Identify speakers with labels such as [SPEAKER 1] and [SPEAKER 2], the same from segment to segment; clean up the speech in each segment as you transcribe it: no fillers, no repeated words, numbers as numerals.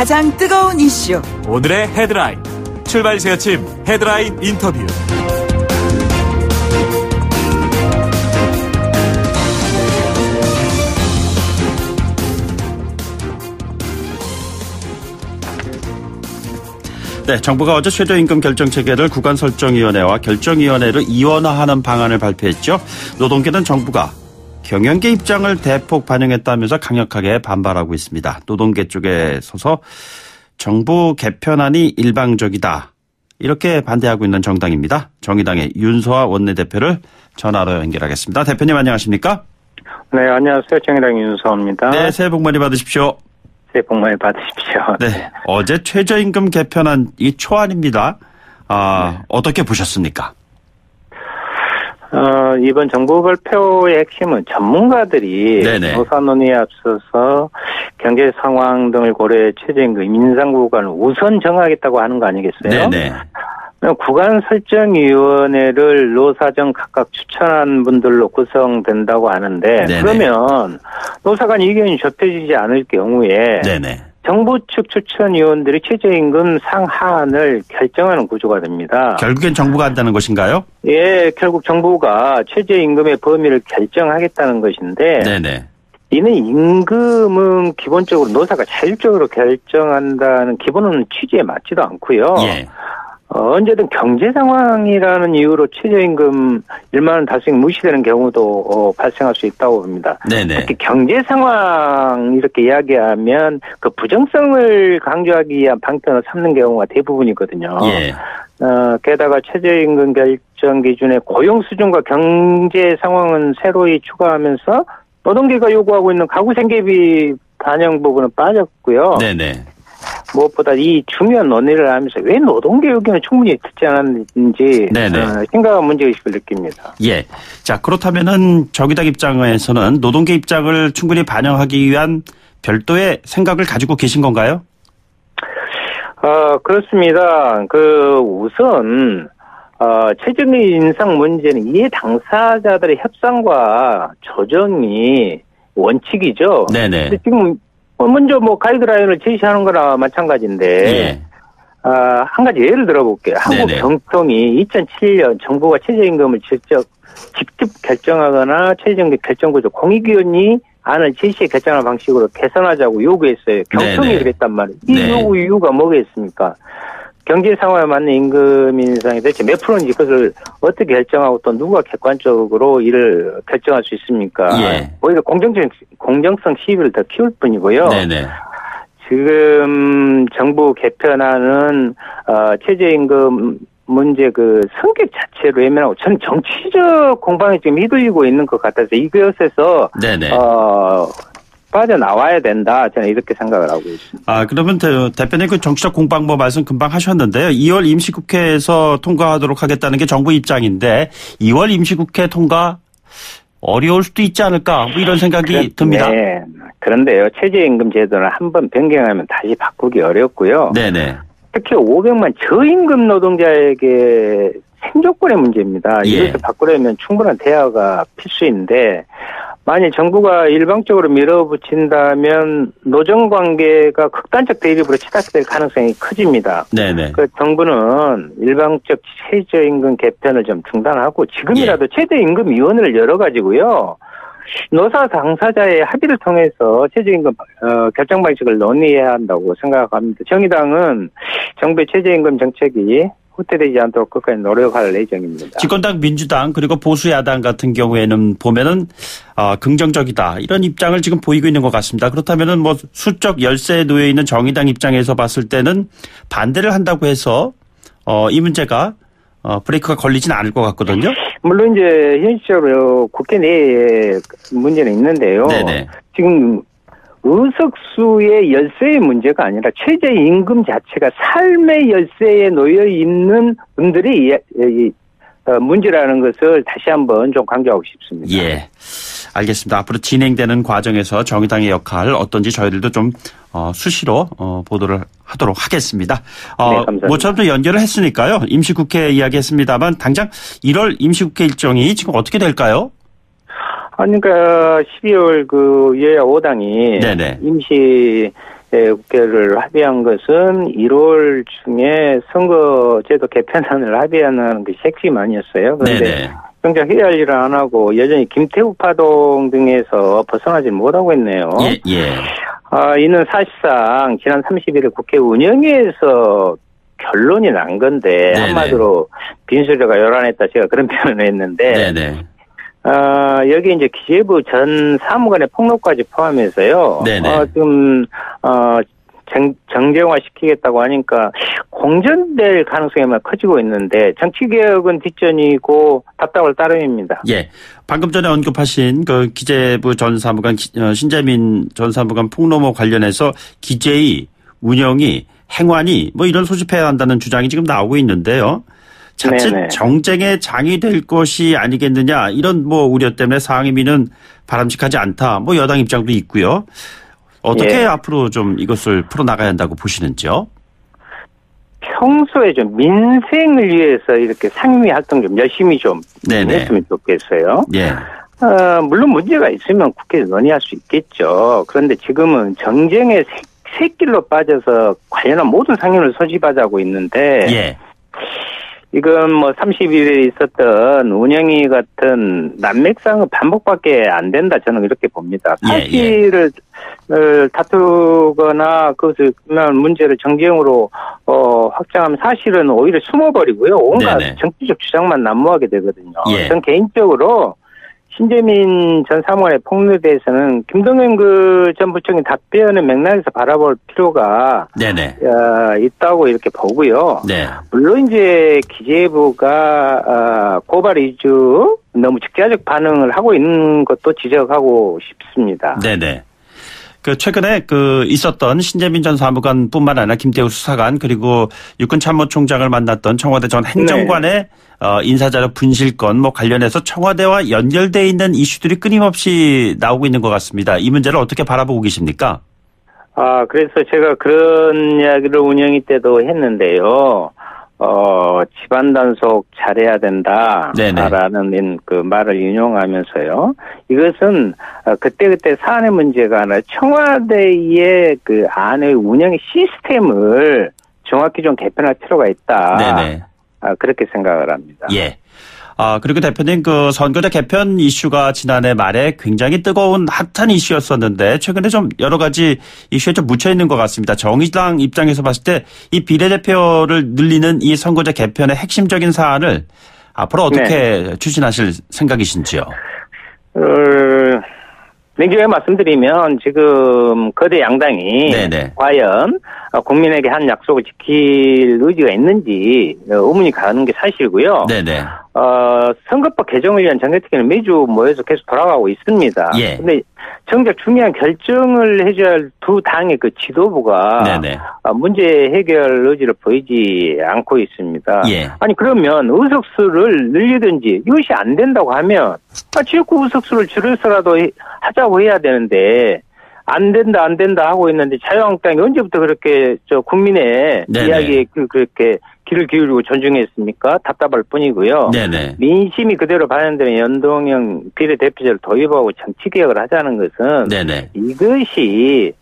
[SPEAKER 1] 가장 뜨거운 이슈
[SPEAKER 2] 오늘의 헤드라인 출발 새아침 헤드라인 인터뷰.
[SPEAKER 3] 네, 정부가 어제 최저임금 결정체계를 구간설정위원회와 결정위원회로 이원화하는 방안을 발표했죠. 노동계는 정부가 경영계 입장을 대폭 반영했다면서 강력하게 반발하고 있습니다. 노동계 쪽에 서서 정부 개편안이 일방적이다, 이렇게 반대하고 있는 정당입니다. 정의당의 윤소아 원내대표를 전화로 연결하겠습니다. 대표님 안녕하십니까?
[SPEAKER 4] 네, 안녕하세요. 정의당 윤소아입니다.
[SPEAKER 3] 네, 새해 복 많이 받으십시오.
[SPEAKER 4] 새해 복 많이 받으십시오.
[SPEAKER 3] 네, 어제 최저임금 개편안 이 초안입니다.
[SPEAKER 4] 네.
[SPEAKER 3] 어떻게 보셨습니까?
[SPEAKER 4] 이번 정부 발표의 핵심은 전문가들이
[SPEAKER 3] 네네.
[SPEAKER 4] 노사 논의에 앞서서 경제 상황 등을 고려해 최저임금 인상 구간을 우선 정하겠다고 하는 거 아니겠어요?
[SPEAKER 3] 네네.
[SPEAKER 4] 구간설정위원회를 노사정 각각 추천한 분들로 구성된다고 하는데,
[SPEAKER 3] 네네.
[SPEAKER 4] 그러면 노사 간 의견이 좁혀지지 않을 경우에
[SPEAKER 3] 네네.
[SPEAKER 4] 정부 측 추천위원들이 최저임금 상한을 결정하는 구조가 됩니다.
[SPEAKER 3] 결국엔 정부가 한다는 것인가요?
[SPEAKER 4] 예, 결국 정부가 최저임금의 범위를 결정하겠다는 것인데,
[SPEAKER 3] 네네.
[SPEAKER 4] 이는 임금은 기본적으로 노사가 자율적으로 결정한다는 기본은 취지에 맞지도 않고요.
[SPEAKER 3] 예.
[SPEAKER 4] 언제든 경제 상황이라는 이유로 최저임금 1만 원 달성이 무시되는 경우도 발생할 수 있다고 봅니다.
[SPEAKER 3] 네네.
[SPEAKER 4] 특히 경제 상황 이렇게 이야기하면 그 부정성을 강조하기 위한 방편을 삼는 경우가 대부분이거든요.
[SPEAKER 3] 예.
[SPEAKER 4] 게다가 최저임금 결정 기준의 고용 수준과 경제 상황은 새로이 추가하면서 노동계가 요구하고 있는 가구 생계비 반영 부분은 빠졌고요.
[SPEAKER 3] 네네.
[SPEAKER 4] 무엇보다 이 중요한 논의를 하면서 왜 노동계 의견을 충분히 듣지 않았는지 심각한 문제의식을 느낍니다.
[SPEAKER 3] 예. 자, 그렇다면은 정의당 입장에서는 노동계 입장을 충분히 반영하기 위한 별도의 생각을 가지고 계신 건가요?
[SPEAKER 4] 그렇습니다. 우선 최저임금 인상 문제는 이해 당사자들의 협상과 조정이 원칙이죠. 네네. 근데 지금 먼저 가이드라인을 제시하는 거나 마찬가지인데,
[SPEAKER 3] 예.
[SPEAKER 4] 한 가지 예를 들어볼게요. 한국경통이 2007년 정부가 최저임금을 직접 결정하거나 최저임금 결정구조 공익위원회 안을 제시해 결정하는 방식으로 개선하자고 요구했어요. 경통이 그랬단 말이에요. 이 요구 이유가 뭐겠습니까? 경제 상황에 맞는 임금 인상이 대체 몇 프로인지 그것을 어떻게 결정하고 또 누가 객관적으로 이를 결정할 수 있습니까?
[SPEAKER 3] 예.
[SPEAKER 4] 오히려 공정성 시비를 더 키울 뿐이고요.
[SPEAKER 3] 네네.
[SPEAKER 4] 지금 정부 개편안은 최저임금 문제 성격 자체로 예민하고 저는 정치적 공방에 지금 휘둘리고 있는 것 같아서 이것에서
[SPEAKER 3] 네네.
[SPEAKER 4] 빠져나와야 된다. 저는 이렇게 생각을 하고 있습니다.
[SPEAKER 3] 그러면 대표님 그 정치적 공방법 말씀 금방 하셨는데요. 2월 임시국회에서 통과하도록 하겠다는 게 정부 입장인데 2월 임시국회 통과 어려울 수도 있지 않을까, 뭐 이런 생각이 듭니다.
[SPEAKER 4] 네. 그런데요. 최저임금 제도는 한번 변경하면 다시 바꾸기 어렵고요. 네네. 특히 500만 저임금 노동자에게 생존권의 문제입니다. 이것을 바꾸려면 충분한 대화가 필수인데 만일 정부가 일방적으로 밀어붙인다면 노정관계가 극단적 대립으로 치닫될 가능성이 커집니다. 네네. 정부는 일방적 최저임금 개편을 좀 중단하고 지금이라도 최저임금위원회를 열어가지고요. 노사 당사자의 합의를 통해서 최저임금 결정 방식을 논의해야 한다고 생각합니다. 정의당은 정부의 최저임금 정책이 후퇴되지 않도록 끝까지 노력할 예정입니다.
[SPEAKER 3] 집권당 민주당 그리고 보수야당 같은 경우에는 보면은 긍정적이다, 이런 입장을 지금 보이고 있는 것 같습니다. 그렇다면은 뭐 수적 열세에 놓여 있는 정의당 입장에서 봤을 때는 반대를 한다고 해서 이 문제가 브레이크가 걸리진 않을 것 같거든요.
[SPEAKER 4] 물론 이제 현실적으로 국회 내에 문제는 있는데요. 네네. 지금 의석수의 열세의 문제가 아니라 최저임금 자체가 삶의 열세에 놓여 있는 분들의 문제라는 것을 다시 한번 좀 강조하고 싶습니다.
[SPEAKER 3] 예, 알겠습니다. 앞으로 진행되는 과정에서 정의당의 역할 어떤지 저희들도 좀 수시로 보도를 하도록 하겠습니다.
[SPEAKER 4] 네, 감사합니다.
[SPEAKER 3] 모처럼 연결을 했으니까요. 임시국회 이야기했습니다만 당장 1월 임시국회 일정이 지금 어떻게 될까요?
[SPEAKER 4] 그러니까 12월 여야 5당이 임시 국회를 합의한 것은 1월 중에 선거제도 개편안을 합의하는 것이 핵심 아니었어요. 그런데 정작 해야 할 일을 안 하고 여전히 김태우 파동 등에서 벗어나지 못하고 있네요. 이는 사실상 지난 31일 국회 운영위에서 결론이 난 건데 한마디로 빈소리가 요란했다 제가 그런 표현을 했는데 여기 이제 기재부 전 사무관의 폭로까지 포함해서요. 좀 정쟁화 시키겠다고 하니까 공전될 가능성이 커지고 있는데 정치개혁은 뒷전이고 답답할 따름입니다.
[SPEAKER 3] 방금 전에 언급하신 그 기재부 전 사무관 신재민 전 사무관 폭로모 관련해서 기재위, 운영위, 행안위 뭐 이런 소집해야 한다는 주장이 지금 나오고 있는데요. 자칫 정쟁의 장이 될 것이 아니겠느냐 이런 뭐 우려 때문에 상임위는 바람직하지 않다. 뭐 여당 입장도 있고요. 어떻게 앞으로 좀 이것을 풀어나가야 한다고 보시는지요?
[SPEAKER 4] 평소에 좀 민생을 위해서 이렇게 상임위 활동 좀 열심히 좀 했으면 좋겠어요. 물론 문제가 있으면 국회에서 논의할 수 있겠죠. 그런데 지금은 정쟁의 새길로 빠져서 관련한 모든 상임위를 소집하자고 있는데 이건 뭐 30일에 있었던 운영위 같은 난맥상의 반복밖에 안 된다 저는 이렇게 봅니다. 사실을 다투거나 그것을 문제를 정쟁으로 확장하면 사실은 오히려 숨어버리고요. 온갖 정치적 주장만 난무하게 되거든요. 저는 개인적으로 신재민 전 사무관의 폭로에 대해서는 김동연 그 전 부총리 답변의 맥락에서 바라볼 필요가 있다고 이렇게 보고요. 물론 이제 기재부가 고발 위주 너무 직자적 반응을 하고 있는 것도 지적하고 싶습니다.
[SPEAKER 3] 그 최근에 그 있었던 신재민 전 사무관뿐만 아니라 김태우 수사관 그리고 육군참모총장을 만났던 청와대 전 행정관의 인사자료 분실건 뭐 관련해서 청와대와 연결돼 있는 이슈들이 끊임없이 나오고 있는 것 같습니다. 이 문제를 어떻게 바라보고 계십니까?
[SPEAKER 4] 그래서 제가 그런 이야기를 운영위 때도 했는데요. 집안 단속 잘해야 된다. 라는 그 말을 인용하면서요. 이것은 그때그때 사안의 문제가 아니라 청와대의 그 안의 운영의 시스템을 정확히 좀 개편할 필요가 있다. 그렇게 생각을 합니다.
[SPEAKER 3] 그리고 대표님 그 선거제 개편 이슈가 지난해 말에 굉장히 뜨거운 핫한 이슈였었는데 최근에 좀 여러 가지 이슈에 좀 묻혀 있는 것 같습니다. 정의당 입장에서 봤을 때 이 비례대표를 늘리는 이 선거제 개편의 핵심적인 사안을 앞으로 어떻게 추진하실 생각이신지요?
[SPEAKER 4] 냉정하게 말씀드리면 지금 거대 양당이 과연 국민에게 한 약속을 지킬 의지가 있는지 의문이 가는 게 사실이고요. 선거법 개정을 위한 정개특위는 매주 모여서 계속 돌아가고 있습니다. 그런데 정작 중요한 결정을 해줘야 할 두 당의 그 지도부가 문제 해결 의지를 보이지 않고 있습니다. 아니 그러면 의석수를 늘리든지 이것이 안 된다고 하면 지역구 의석수를 줄여서라도 하자고 해야 되는데 안 된다 하고 있는데 자유한국당이 언제부터 그렇게 국민의 이야기에 그렇게 귀를 기울이고 존중했습니까? 답답할 뿐이고요. 민심이 그대로 반영되는 연동형 비례대표제를 도입하고 정치개혁을 하자는 것은 이것이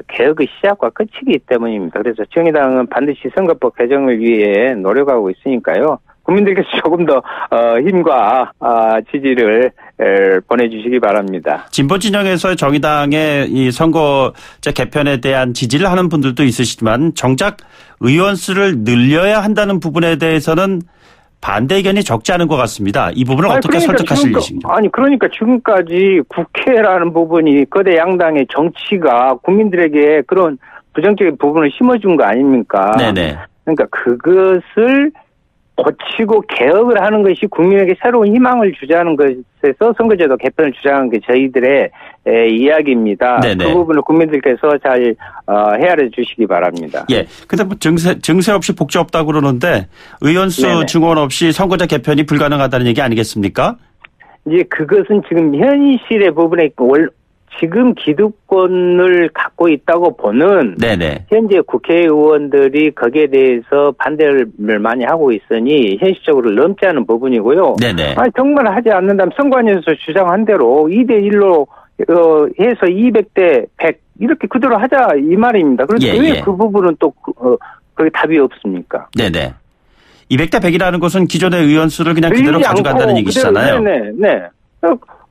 [SPEAKER 4] 개혁의 시작과 끝이기 때문입니다. 그래서 정의당은 반드시 선거법 개정을 위해 노력하고 있으니까요. 국민들께서 조금 더 힘과 지지를 보내주시기 바랍니다.
[SPEAKER 3] 진보 진영에서 정의당의 이 선거제 개편에 대한 지지를 하는 분들도 있으시지만 정작 의원 수를 늘려야 한다는 부분에 대해서는 반대 의견이 적지 않은 것 같습니다. 이 부분을 어떻게 설득하실 것인지.
[SPEAKER 4] 그러니까 지금까지 국회라는 부분이 거대 양당의 정치가 국민들에게 그런 부정적인 부분을 심어준 거 아닙니까? 그러니까 그것을 고치고 개혁을 하는 것이 국민에게 새로운 희망을 주자는 것에서 선거제도 개편을 주장하는 게 저희들의 이야기입니다. 그 부분을 국민들께서 잘 헤아려 주시기 바랍니다.
[SPEAKER 3] 근데 뭐 증세 없이 복지 없다고 그러는데 의원수 증원 없이 선거제 개편이 불가능하다는 얘기 아니겠습니까?
[SPEAKER 4] 이제 그것은 지금 현실의 부분에 있고 지금 기득권을 갖고 있다고 보는 현재 국회의원들이 거기에 대해서 반대를 많이 하고 있으니 현실적으로 넘지 않은 부분이고요. 정말 하지 않는다면 선관위에서 주장한 대로 2대1로 해서 200대 100 이렇게 그대로 하자 이 말입니다. 그런데 왜 그 부분은 또 거기 답이 없습니까?
[SPEAKER 3] 네네. 200대 100이라는 것은 기존의 의원 수를 그냥 그대로 가져간다는 얘기시잖아요.
[SPEAKER 4] 네.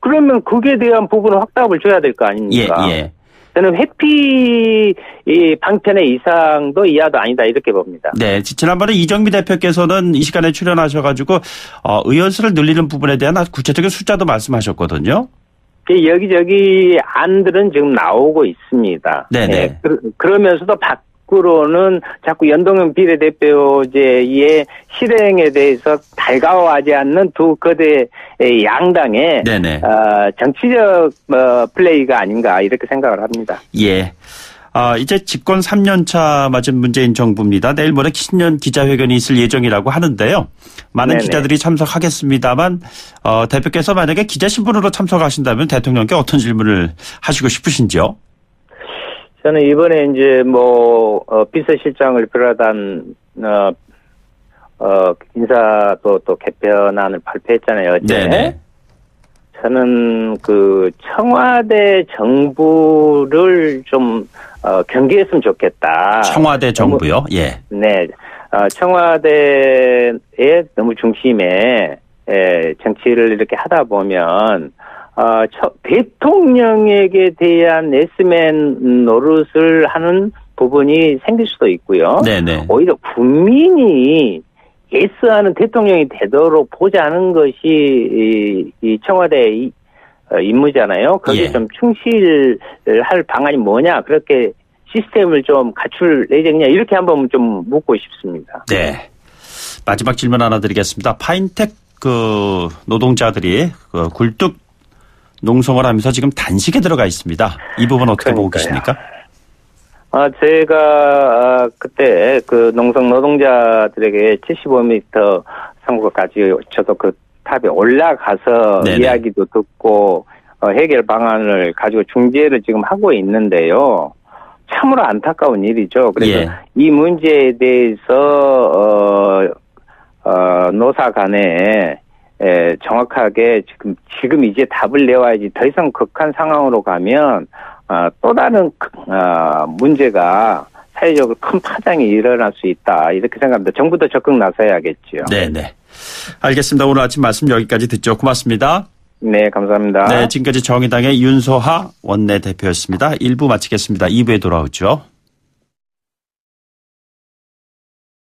[SPEAKER 4] 그러면 거기에 대한 부분은 확답을 줘야 될 거 아닙니까?
[SPEAKER 3] 예.
[SPEAKER 4] 저는 회피 방편의 이상도 이하도 아니다 이렇게 봅니다.
[SPEAKER 3] 네, 지난번에 이정미 대표께서는 이 시간에 출연하셔가지고 의원 수를 늘리는 부분에 대한 구체적인 숫자도 말씀하셨거든요.
[SPEAKER 4] 여기저기 안들은 지금 나오고 있습니다.
[SPEAKER 3] 네네.
[SPEAKER 4] 네, 그러면서도 밖으로는 자꾸 연동형 비례대표제의 실행에 대해서 달가워하지 않는 두 거대 양당의 정치적 플레이가 아닌가 이렇게 생각을 합니다.
[SPEAKER 3] 예. 이제 집권 3년차 맞은 문재인 정부입니다. 내일 모레 신년 기자회견이 있을 예정이라고 하는데요. 많은 기자들이 참석하겠습니다만 대표께서 만약에 기자 신분으로 참석하신다면 대통령께 어떤 질문을 하시고 싶으신지요?
[SPEAKER 4] 저는 이번에 이제 비서실장을 비롯한 인사도 또 개편안을 발표했잖아요. 어제.
[SPEAKER 3] 네네.
[SPEAKER 4] 저는 그 청와대 정부를 좀 경계했으면 좋겠다.
[SPEAKER 3] 청와대 정부요? 예.
[SPEAKER 4] 네. 청와대의 너무 중심에 정치를 이렇게 하다 보면 대통령에게 대한 예스맨 노릇을 하는 부분이 생길 수도 있고요.
[SPEAKER 3] 네네.
[SPEAKER 4] 오히려 국민이 예스하는 대통령이 되도록 보자는 것이 이 청와대의 임무잖아요. 거기에 좀 충실할 방안이 뭐냐, 그렇게 시스템을 좀 갖출 예정이냐, 이렇게 한번 좀 묻고 싶습니다.
[SPEAKER 3] 네. 마지막 질문 하나 드리겠습니다. 파인텍 노동자들이 굴뚝 농성을 하면서 지금 단식에 들어가 있습니다. 이 부분 어떻게 보고 계십니까?
[SPEAKER 4] 제가 그때 그 농성 노동자들에게 75m 선거까지 저도 그 탑에 올라가서 이야기도 듣고 해결 방안을 가지고 중재를 지금 하고 있는데요. 참으로 안타까운 일이죠. 그래서 이 문제에 대해서 노사 간에 정확하게 지금 이제 답을 내와야지. 더 이상 극한 상황으로 가면 또 다른 문제가 사회적으로 큰 파장이 일어날 수 있다, 이렇게 생각합니다. 정부도 적극 나서야겠죠.
[SPEAKER 3] 네네. 알겠습니다. 오늘 아침 말씀 여기까지 듣죠. 고맙습니다.
[SPEAKER 4] 네, 감사합니다.
[SPEAKER 3] 네, 지금까지 정의당의 윤소하 원내대표였습니다. 1부 마치겠습니다. 2부에 돌아오죠.